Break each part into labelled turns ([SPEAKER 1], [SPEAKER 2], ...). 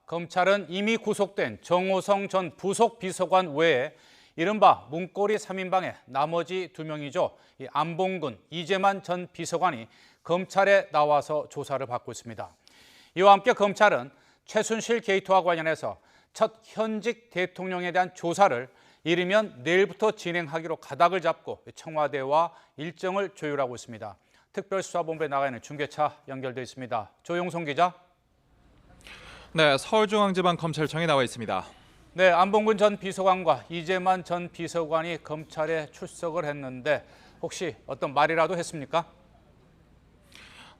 [SPEAKER 1] 검찰은 이미 구속된 정호성 전 부속 비서관 외에 이른바 문고리 3인방의 나머지 2명이죠. 안봉근, 이재만 전 비서관이 검찰에 나와서 조사를 받고 있습니다. 이와 함께 검찰은 최순실 게이트와 관련해서 첫 현직 대통령에 대한 조사를 이르면 내일부터 진행하기로 가닥을 잡고 청와대와 일정을 조율하고 있습니다. 특별수사본부에 나가 있는 중계차 연결돼 있습니다. 조용성 기자.
[SPEAKER 2] 네, 서울중앙지방검찰청에 나와 있습니다.
[SPEAKER 1] 네, 안봉근 전 비서관과 이재만 전 비서관이 검찰에 출석을 했는데 혹시 어떤 말이라도 했습니까?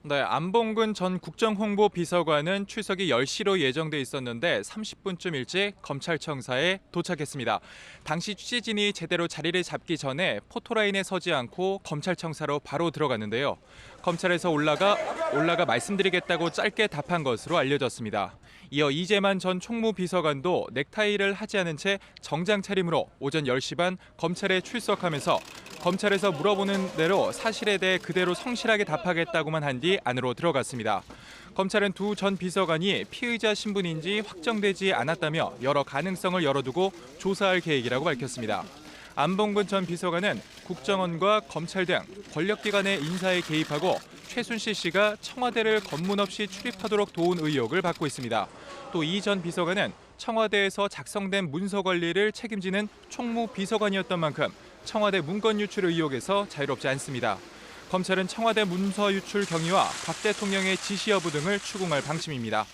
[SPEAKER 2] 네, 안봉근 전 국정홍보비서관은 출석이 10시로 예정돼 있었는데 30분쯤 일찍 검찰청사에 도착했습니다. 당시 취재진이 제대로 자리를 잡기 전에 포토라인에 서지 않고 검찰청사로 바로 들어갔는데요. 검찰에서 올라가 말씀드리겠다고 짧게 답한 것으로 알려졌습니다. 이어 이재만 전 총무비서관도 넥타이를 하지 않은 채 정장 차림으로 오전 10시 반 검찰에 출석하면서 검찰에서 물어보는 대로 사실에 대해 그대로 성실하게 답하겠다고만 한 뒤 안으로 들어갔습니다. 검찰은 두 전 비서관이 피의자 신분인지 확정되지 않았다며 여러 가능성을 열어두고 조사할 계획이라고 밝혔습니다. 안봉근 전 비서관은 국정원과 검찰 등 권력기관의 인사에 개입하고 최순실 씨가 청와대를 검문 없이 출입하도록 도운 의혹을 받고 있습니다. 또 이 전 비서관은 청와대에서 작성된 문서 관리를 책임지는 총무비서관이었던 만큼 청와대 문건 유출 의혹에서 자유롭지 않습니다. 검찰은 청와대 문서 유출 경위와 박 대통령의 지시 여부 등을 추궁할 방침입니다.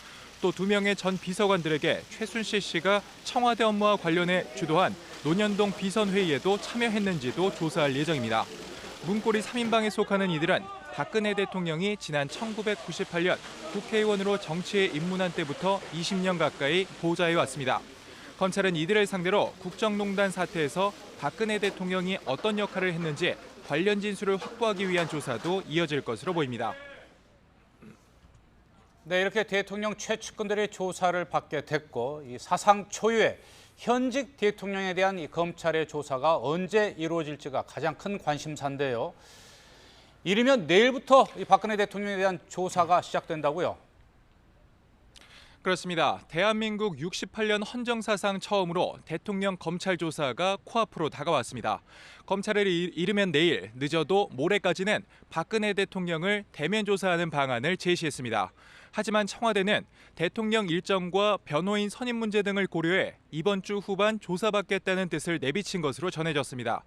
[SPEAKER 2] 또 2명의 전 비서관들에게 최순실 씨가 청와대 업무와 관련해 주도한 논현동 비선회의에도 참여했는지도 조사할 예정입니다. 문고리 3인방에 속하는 이들은 박근혜 대통령이 지난 1998년 국회의원으로 정치에 입문한 때부터 20년 가까이 보좌해왔습니다. 검찰은 이들을 상대로 국정농단 사태에서 박근혜 대통령이 어떤 역할을 했는지 관련 진술을 확보하기 위한 조사도 이어질 것으로 보입니다.
[SPEAKER 1] 네, 이렇게 대통령 최측근들의 조사를 받게 됐고 이 사상 초유의 현직 대통령에 대한 이 검찰의 조사가 언제 이루어질지가 가장 큰 관심사인데요. 이르면 내일부터 이 박근혜 대통령에 대한 조사가 시작된다고요?
[SPEAKER 2] 그렇습니다. 대한민국 68년 헌정사상 처음으로 대통령 검찰 조사가 코앞으로 다가왔습니다. 검찰을 이르면 내일, 늦어도 모레까지는 박근혜 대통령을 대면 조사하는 방안을 제시했습니다. 하지만 청와대는 대통령 일정과 변호인 선임 문제 등을 고려해 이번 주 후반 조사받겠다는 뜻을 내비친 것으로 전해졌습니다.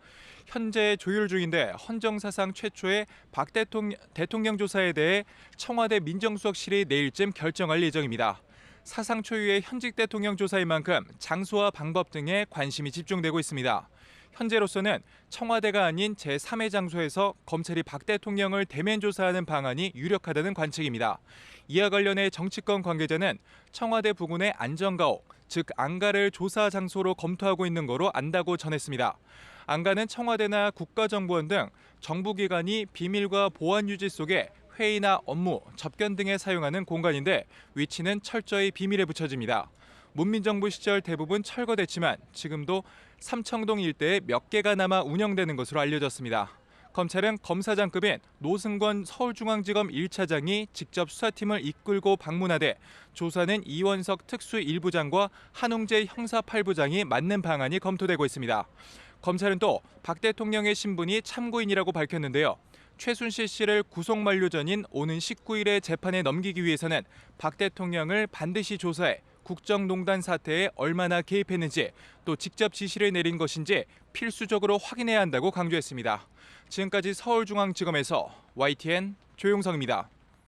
[SPEAKER 2] 현재 조율 중인데 헌정사상 최초의 박 대통령 조사에 대해 청와대 민정수석실이 내일쯤 결정할 예정입니다. 사상 초유의 현직 대통령 조사인 만큼 장소와 방법 등에 관심이 집중되고 있습니다. 현재로서는 청와대가 아닌 제3의 장소에서 검찰이 박 대통령을 대면 조사하는 방안이 유력하다는 관측입니다. 이와 관련해 정치권 관계자는 청와대 부근의 안전가옥, 즉 안가를 조사 장소로 검토하고 있는 거로 안다고 전했습니다. 안가는 청와대나 국가정보원 등 정부기관이 비밀과 보안 유지 속에 회의나 업무, 접견 등에 사용하는 공간인데 위치는 철저히 비밀에 붙여집니다. 문민정부 시절 대부분 철거됐지만 지금도 삼청동 일대에 몇 개가 남아 운영되는 것으로 알려졌습니다. 검찰은 검사장급인 노승권 서울중앙지검 1차장이 직접 수사팀을 이끌고 방문하되 조사는 이원석 특수 1부장과 한웅재 형사 8부장이 맡는 방안이 검토되고 있습니다. 검찰은 또 박 대통령의 신분이 참고인이라고 밝혔는데요. 최순실 씨를 구속 만료 전인 오는 19일에 재판에 넘기기 위해서는 박 대통령을 반드시 조사해 국정농단 사태에 얼마나 개입했는지 또 직접 지시를 내린 것인지 필수적으로 확인해야 한다고 강조했습니다. 지금까지 서울중앙지검에서 YTN 조용성입니다.